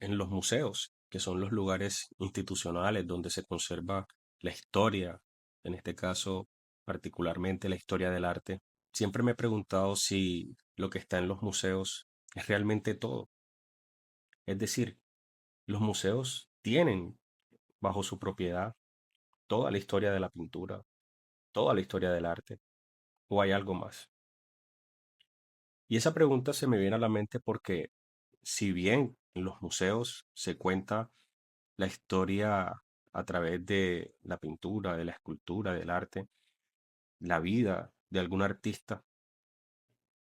en los museos, que son los lugares institucionales donde se conserva la historia, en este caso particularmente la historia del arte. Siempre me he preguntado si lo que está en los museos es realmente todo. Es decir, los museos tienen bajo su propiedad toda la historia de la pintura, toda la historia del arte, o hay algo más. Y esa pregunta se me viene a la mente porque si bien en los museos se cuenta la historia a través de la pintura, de la escultura, del arte, la vida de algún artista,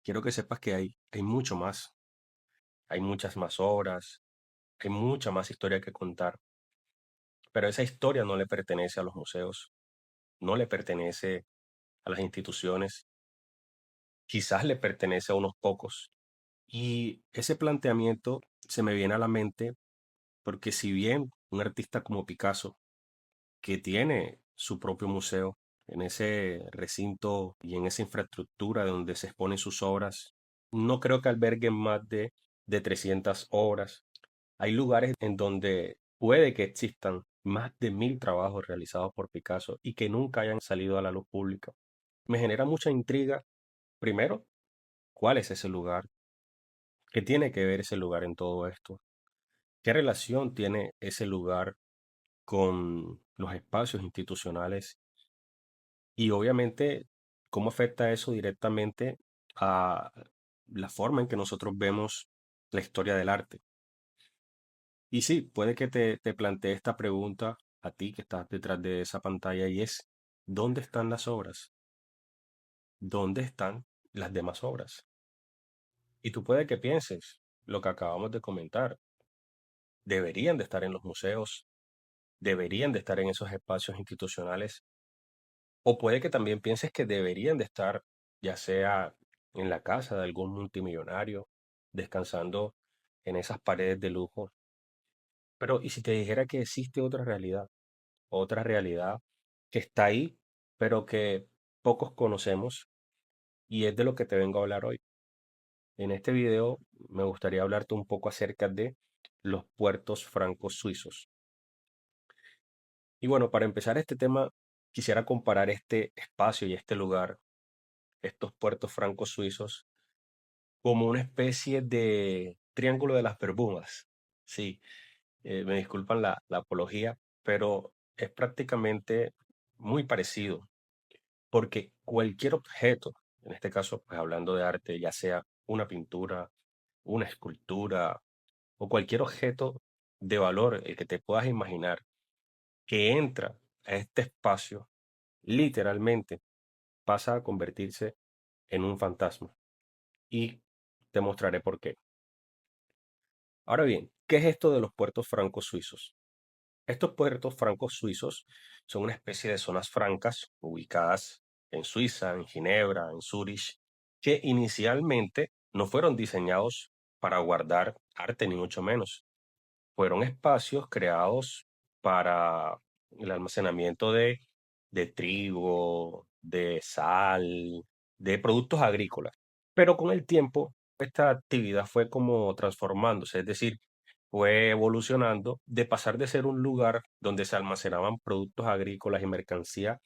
quiero que sepas que hay mucho más, hay muchas más obras, hay mucha más historia que contar, pero esa historia no le pertenece a los museos, no le pertenece a las instituciones, quizás le pertenece a unos pocos. Y ese planteamiento se me viene a la mente porque si bien un artista como Picasso, que tiene su propio museo en ese recinto y en esa infraestructura donde se exponen sus obras, no creo que alberguen más de 300 obras. Hay lugares en donde puede que existan más de 1000 trabajos realizados por Picasso y que nunca hayan salido a la luz pública. Me genera mucha intriga, primero, ¿cuál es ese lugar? ¿Qué tiene que ver ese lugar en todo esto? ¿Qué relación tiene ese lugar con los espacios institucionales? Y obviamente, ¿cómo afecta eso directamente a la forma en que nosotros vemos la historia del arte? Y sí, puede que te plantee esta pregunta a ti que estás detrás de esa pantalla y es, ¿dónde están las obras? ¿Dónde están las demás obras? Y tú puede que pienses lo que acabamos de comentar. Deberían de estar en los museos, deberían de estar en esos espacios institucionales, o puede que también pienses que deberían de estar ya sea en la casa de algún multimillonario, descansando en esas paredes de lujo. Pero, ¿y si te dijera que existe otra realidad que está ahí, pero que pocos conocemos y es de lo que te vengo a hablar hoy? En este video me gustaría hablarte un poco acerca de los puertos francos suizos. Y bueno, para empezar este tema, quisiera comparar este espacio y este lugar, estos puertos francos suizos, como una especie de triángulo de las Bermudas. Sí, me disculpan la apología, pero es prácticamente muy parecido, porque cualquier objeto, en este caso, pues hablando de arte, ya sea una pintura, una escultura o cualquier objeto de valor, el que te puedas imaginar, que entra a este espacio, literalmente pasa a convertirse en un fantasma. Y te mostraré por qué. Ahora bien, ¿qué es esto de los puertos francos suizos? Estos puertos francos suizos son una especie de zonas francas ubicadas en Suiza, en Ginebra, en Zúrich, que inicialmente no fueron diseñados para guardar arte, ni mucho menos. Fueron espacios creados para el almacenamiento de trigo, de sal, de productos agrícolas. Pero con el tiempo, esta actividad fue como transformándose, es decir, fue evolucionando de pasar de ser un lugar donde se almacenaban productos agrícolas y mercancía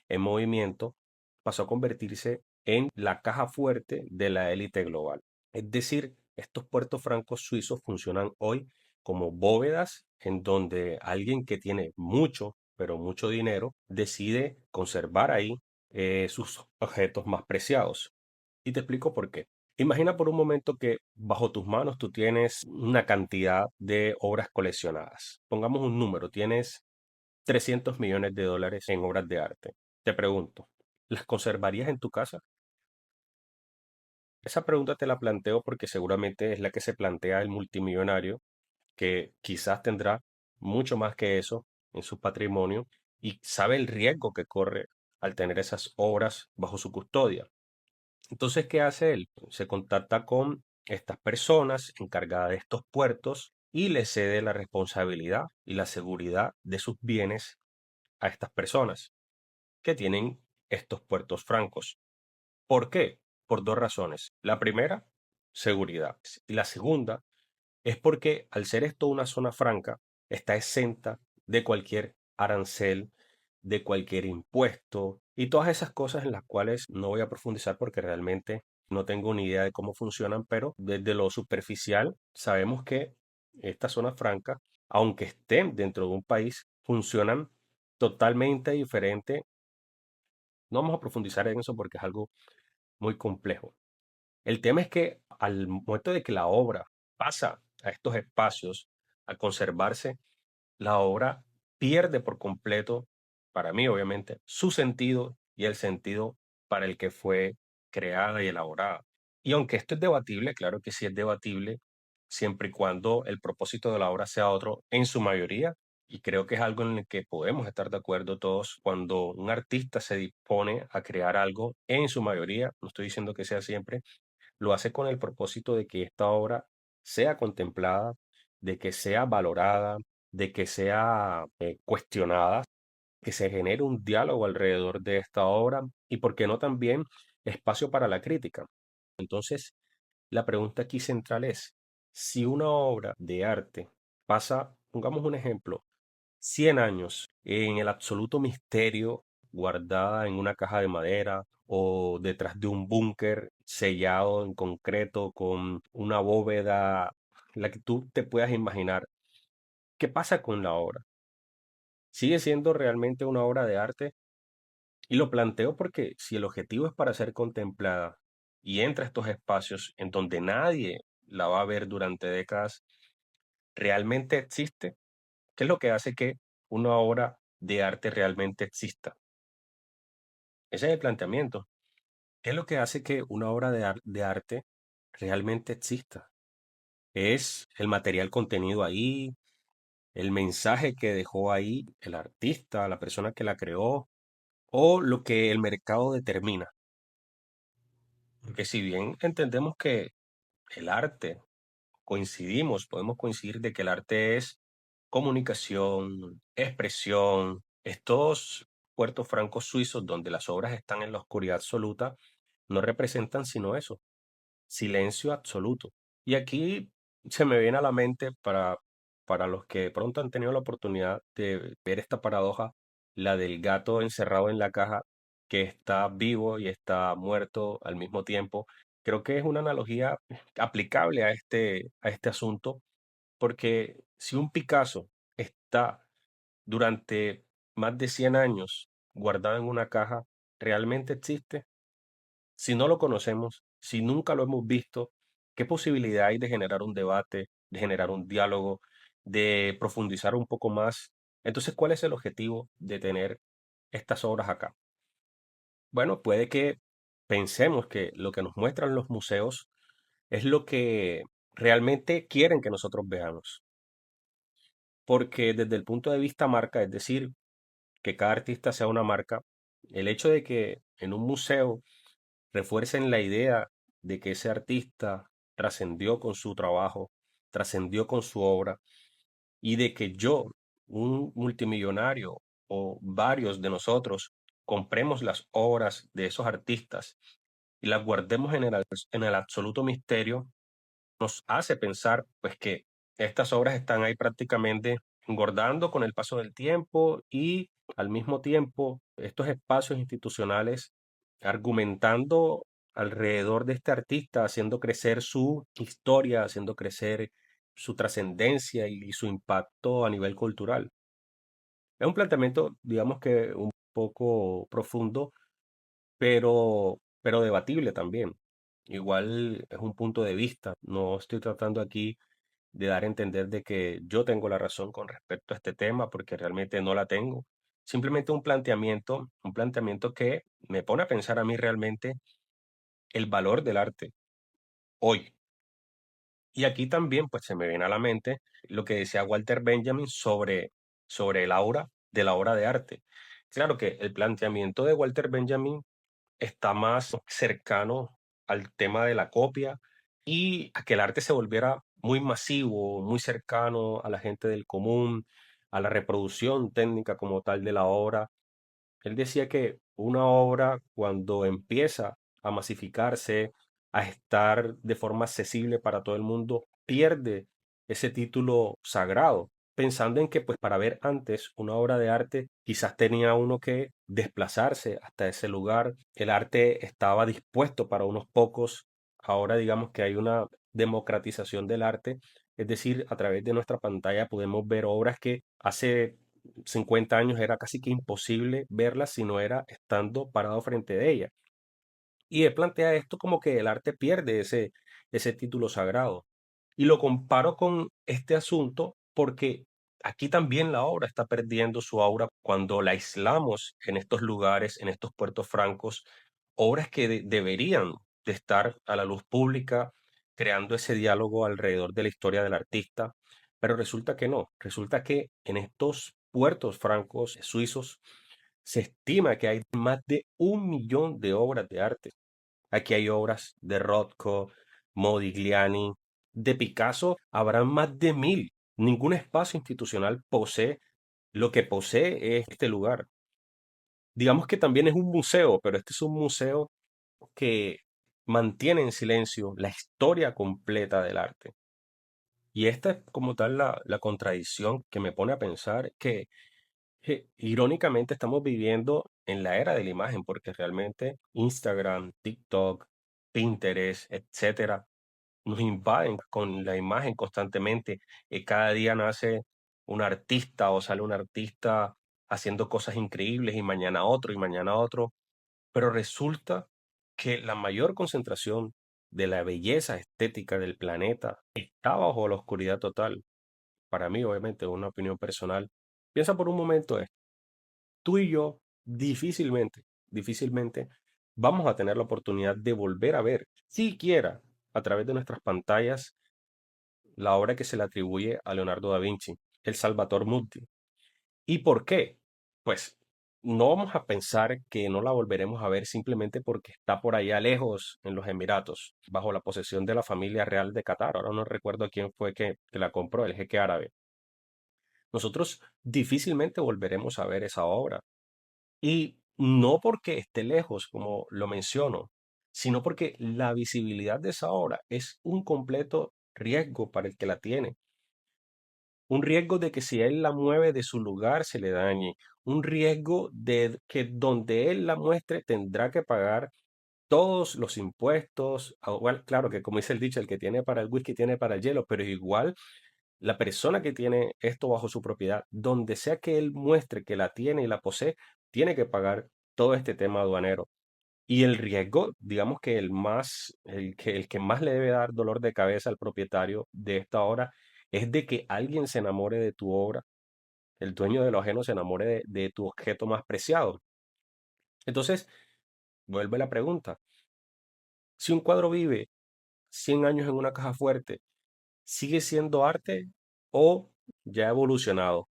en movimiento, pasó a convertirse en la caja fuerte de la élite global. Es decir, estos puertos francos suizos funcionan hoy como bóvedas en donde alguien que tiene mucho, pero mucho dinero, decide conservar ahí sus objetos más preciados. Y te explico por qué. Imagina por un momento que bajo tus manos tú tienes una cantidad de obras coleccionadas. Pongamos un número, tienes 300 millones de dólares en obras de arte. Te pregunto, ¿las conservarías en tu casa? Esa pregunta te la planteo porque seguramente es la que se plantea el multimillonario, que quizás tendrá mucho más que eso en su patrimonio y sabe el riesgo que corre al tener esas obras bajo su custodia. Entonces, ¿qué hace él? Se contacta con estas personas encargadas de estos puertos y le cede la responsabilidad y la seguridad de sus bienes a estas personas que tienen estos puertos francos. ¿Por qué? Por dos razones. La primera, seguridad. Y la segunda es porque al ser esto una zona franca, está exenta de cualquier arancel, de cualquier impuesto y todas esas cosas en las cuales no voy a profundizar porque realmente no tengo ni idea de cómo funcionan, pero desde lo superficial sabemos que estas zonas francas, aunque estén dentro de un país, funcionan totalmente diferente. No vamos a profundizar en eso porque es algo muy complejo. El tema es que al momento de que la obra pasa a estos espacios a conservarse, la obra pierde por completo, para mí obviamente, su sentido y el sentido para el que fue creada y elaborada. Y aunque esto es debatible, claro que sí es debatible, siempre y cuando el propósito de la obra sea otro en su mayoría, y creo que es algo en el que podemos estar de acuerdo todos, cuando un artista se dispone a crear algo en su mayoría, no estoy diciendo que sea siempre, lo hace con el propósito de que esta obra sea contemplada, de que sea valorada, de que sea cuestionada, que se genere un diálogo alrededor de esta obra y, por qué no, también espacio para la crítica. Entonces, la pregunta aquí central es, si una obra de arte pasa, pongamos un ejemplo, 100 años en el absoluto misterio, guardada en una caja de madera o detrás de un búnker sellado en concreto con una bóveda, la que tú te puedas imaginar. ¿Qué pasa con la obra? ¿Sigue siendo realmente una obra de arte? Y lo planteo porque si el objetivo es para ser contemplada y entra a estos espacios en donde nadie la va a ver durante décadas, ¿realmente existe? ¿Qué es lo que hace que una obra de arte realmente exista? Ese es el planteamiento. ¿Qué es lo que hace que una obra de arte realmente exista? ¿Es el material contenido ahí, el mensaje que dejó ahí el artista, la persona que la creó, o lo que el mercado determina? Porque si bien entendemos que el arte, podemos coincidir de que el arte es comunicación, expresión, estos puertos francos suizos donde las obras están en la oscuridad absoluta, no representan sino eso, silencio absoluto. Y aquí se me viene a la mente para los que pronto han tenido la oportunidad de ver esta paradoja, la del gato encerrado en la caja que está vivo y está muerto al mismo tiempo. Creo que es una analogía aplicable a este asunto, porque si un Picasso está durante más de 100 años guardado en una caja, ¿realmente existe? Si no lo conocemos, si nunca lo hemos visto, ¿qué posibilidad hay de generar un debate, de generar un diálogo, de profundizar un poco más? Entonces, ¿cuál es el objetivo de tener estas obras acá? Bueno, puede que pensemos que lo que nos muestran los museos es lo que realmente quieren que nosotros veamos, porque desde el punto de vista marca, es decir, que cada artista sea una marca, el hecho de que en un museo refuercen la idea de que ese artista trascendió con su trabajo, trascendió con su obra, y de que yo, un multimillonario o varios de nosotros, compremos las obras de esos artistas y las guardemos en el absoluto misterio, nos hace pensar pues que estas obras están ahí prácticamente engordando con el paso del tiempo, y al mismo tiempo estos espacios institucionales argumentando alrededor de este artista, haciendo crecer su historia, haciendo crecer su trascendencia y su impacto a nivel cultural. Es un planteamiento, digamos que un poco profundo, pero debatible también. Igual es un punto de vista. No estoy tratando aquí de dar a entender de que yo tengo la razón con respecto a este tema, porque realmente no la tengo. Simplemente un planteamiento que me pone a pensar a mí realmente el valor del arte hoy. Y aquí también pues se me viene a la mente lo que decía Walter Benjamin sobre el aura de la obra de arte. Claro que el planteamiento de Walter Benjamin está más cercano al tema de la copia y a que el arte se volviera muy masivo, muy cercano a la gente del común, a la reproducción técnica como tal de la obra. Él decía que una obra, cuando empieza a masificarse, a estar de forma accesible para todo el mundo, pierde ese título sagrado, pensando en que pues para ver antes una obra de arte quizás tenía uno que desplazarse hasta ese lugar, el arte estaba dispuesto para unos pocos, ahora digamos que hay una democratización del arte, es decir, a través de nuestra pantalla podemos ver obras que hace 50 años era casi que imposible verlas si no era estando parado frente de ella. Y él plantea esto como que el arte pierde ese título sagrado. Y lo comparo con este asunto porque aquí también la obra está perdiendo su aura cuando la aislamos en estos lugares, en estos puertos francos, obras que deberían de estar a la luz pública, creando ese diálogo alrededor de la historia del artista, pero resulta que no, resulta que en estos puertos francos suizos se estima que hay más de 1 millón de obras de arte. Aquí hay obras de Rothko, Modigliani, de Picasso, habrán más de 1.000. Ningún espacio institucional posee lo que posee este lugar. Digamos que también es un museo, pero este es un museo que mantiene en silencio la historia completa del arte. Y esta es como tal la contradicción que me pone a pensar que irónicamente estamos viviendo en la era de la imagen, porque realmente Instagram, TikTok, Pinterest, etcétera, nos invaden con la imagen constantemente. Cada día nace un artista o sale un artista haciendo cosas increíbles y mañana otro y mañana otro, pero resulta que la mayor concentración de la belleza estética del planeta está bajo la oscuridad total. Para mí, obviamente, una opinión personal. Piensa por un momento esto. Tú y yo difícilmente vamos a tener la oportunidad de volver a ver, siquiera a través de nuestras pantallas, la obra que se le atribuye a Leonardo da Vinci, el Salvator Mundi. ¿Y por qué? Pues no vamos a pensar que no la volveremos a ver simplemente porque está por allá lejos en los Emiratos, bajo la posesión de la familia real de Qatar. Ahora no recuerdo quién fue que la compró, el jeque árabe. Nosotros difícilmente volveremos a ver esa obra. Y no porque esté lejos, como lo menciono, sino porque la visibilidad de esa obra es un completo riesgo para el que la tiene. Un riesgo de que si él la mueve de su lugar se le dañe. Un riesgo de que donde él la muestre tendrá que pagar todos los impuestos. Igual, claro que como dice el dicho, el que tiene para el whisky tiene para el hielo, pero igual la persona que tiene esto bajo su propiedad, donde sea que él muestre que la tiene y la posee, tiene que pagar todo este tema aduanero. Y el riesgo, digamos que el que más le debe dar dolor de cabeza al propietario de esta obra es de que alguien se enamore de tu obra, el dueño de lo ajeno se enamore de tu objeto más preciado. Entonces, vuelve la pregunta. Si un cuadro vive 100 años en una caja fuerte, ¿sigue siendo arte o ya ha evolucionado?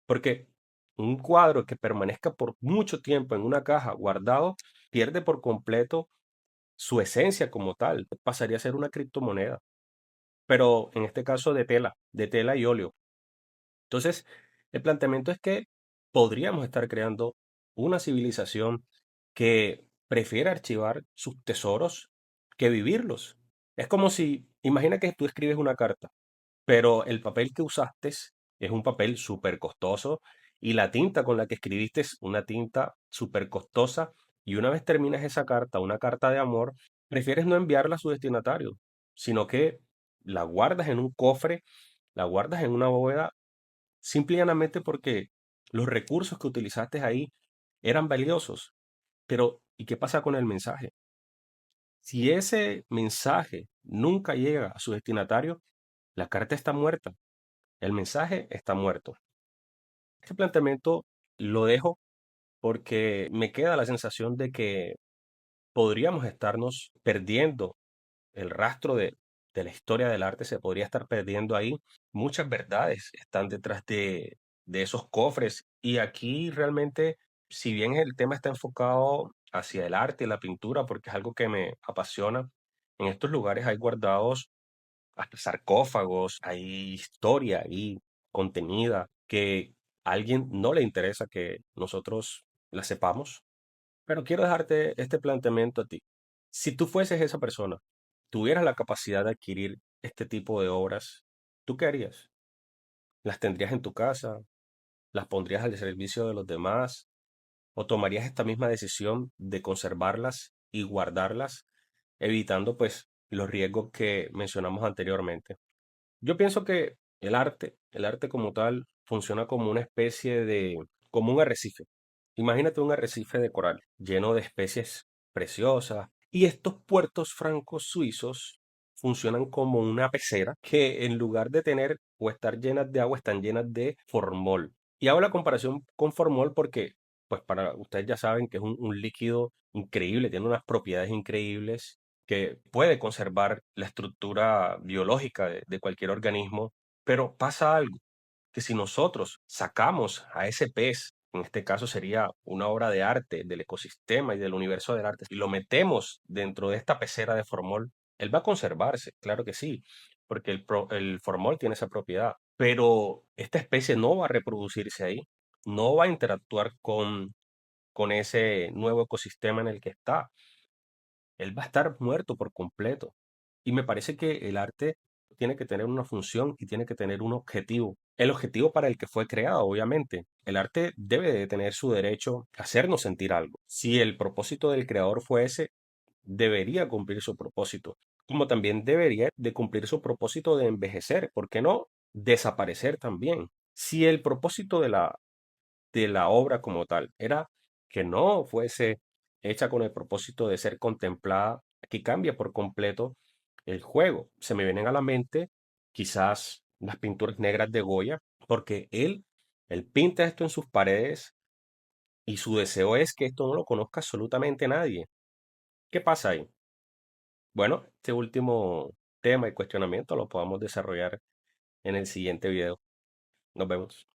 Porque un cuadro que permanezca por mucho tiempo en una caja guardado pierde por completo su esencia como tal. Pasaría a ser una criptomoneda, pero en este caso de tela y óleo. Entonces, el planteamiento es que podríamos estar creando una civilización que prefiere archivar sus tesoros que vivirlos. Es como si, imagina que tú escribes una carta, pero el papel que usaste es un papel súper costoso y la tinta con la que escribiste es una tinta súper costosa y una vez terminas esa carta, una carta de amor, prefieres no enviarla a su destinatario, sino que la guardas en un cofre, la guardas en una bóveda, simple y llanamente porque los recursos que utilizaste ahí eran valiosos. Pero, ¿y qué pasa con el mensaje? Si ese mensaje nunca llega a su destinatario, la carta está muerta. El mensaje está muerto. Este planteamiento lo dejo porque me queda la sensación de que podríamos estarnos perdiendo el rastro de la historia del arte, se podría estar perdiendo ahí. Muchas verdades están detrás de esos cofres y aquí realmente, si bien el tema está enfocado hacia el arte y la pintura, porque es algo que me apasiona, en estos lugares hay guardados hasta sarcófagos, hay historia ahí contenida que a alguien no le interesa que nosotros la sepamos. Pero quiero dejarte este planteamiento a ti. Si tú fueses esa persona, tuvieras la capacidad de adquirir este tipo de obras, ¿Tú qué harías? ¿Las tendrías en tu casa? ¿Las pondrías al servicio de los demás? ¿O tomarías esta misma decisión de conservarlas y guardarlas, evitando pues los riesgos que mencionamos anteriormente? Yo pienso que el arte como tal, funciona como una especie de, como un arrecife. Imagínate un arrecife de coral lleno de especies preciosas. Y estos puertos francos suizos funcionan como una pecera que en lugar de tener o estar llenas de agua, están llenas de formol. Y hago la comparación con formol porque, pues para ustedes ya saben que es un líquido increíble, tiene unas propiedades increíbles que puede conservar la estructura biológica de cualquier organismo, pero pasa algo, que si nosotros sacamos a ese pez, en este caso sería una obra de arte del ecosistema y del universo del arte, y lo metemos dentro de esta pecera de formol, él va a conservarse, claro que sí, porque el formol tiene esa propiedad, pero esta especie no va a reproducirse ahí, no va a interactuar con ese nuevo ecosistema en el que está. Él va a estar muerto por completo. Y me parece que el arte tiene que tener una función y tiene que tener un objetivo. El objetivo para el que fue creado, obviamente. El arte debe de tener su derecho a hacernos sentir algo. Si el propósito del creador fue ese, debería cumplir su propósito. Como también debería de cumplir su propósito de envejecer. ¿Por qué no? Desaparecer también. Si el propósito de la obra como tal. Era que no fuese hecha con el propósito de ser contemplada. Aquí cambia por completo el juego. Se me vienen a la mente quizás las pinturas negras de Goya, porque él pinta esto en sus paredes y su deseo es que esto no lo conozca absolutamente nadie. ¿Qué pasa ahí? Bueno, este último tema y cuestionamiento lo podamos desarrollar en el siguiente video. Nos vemos.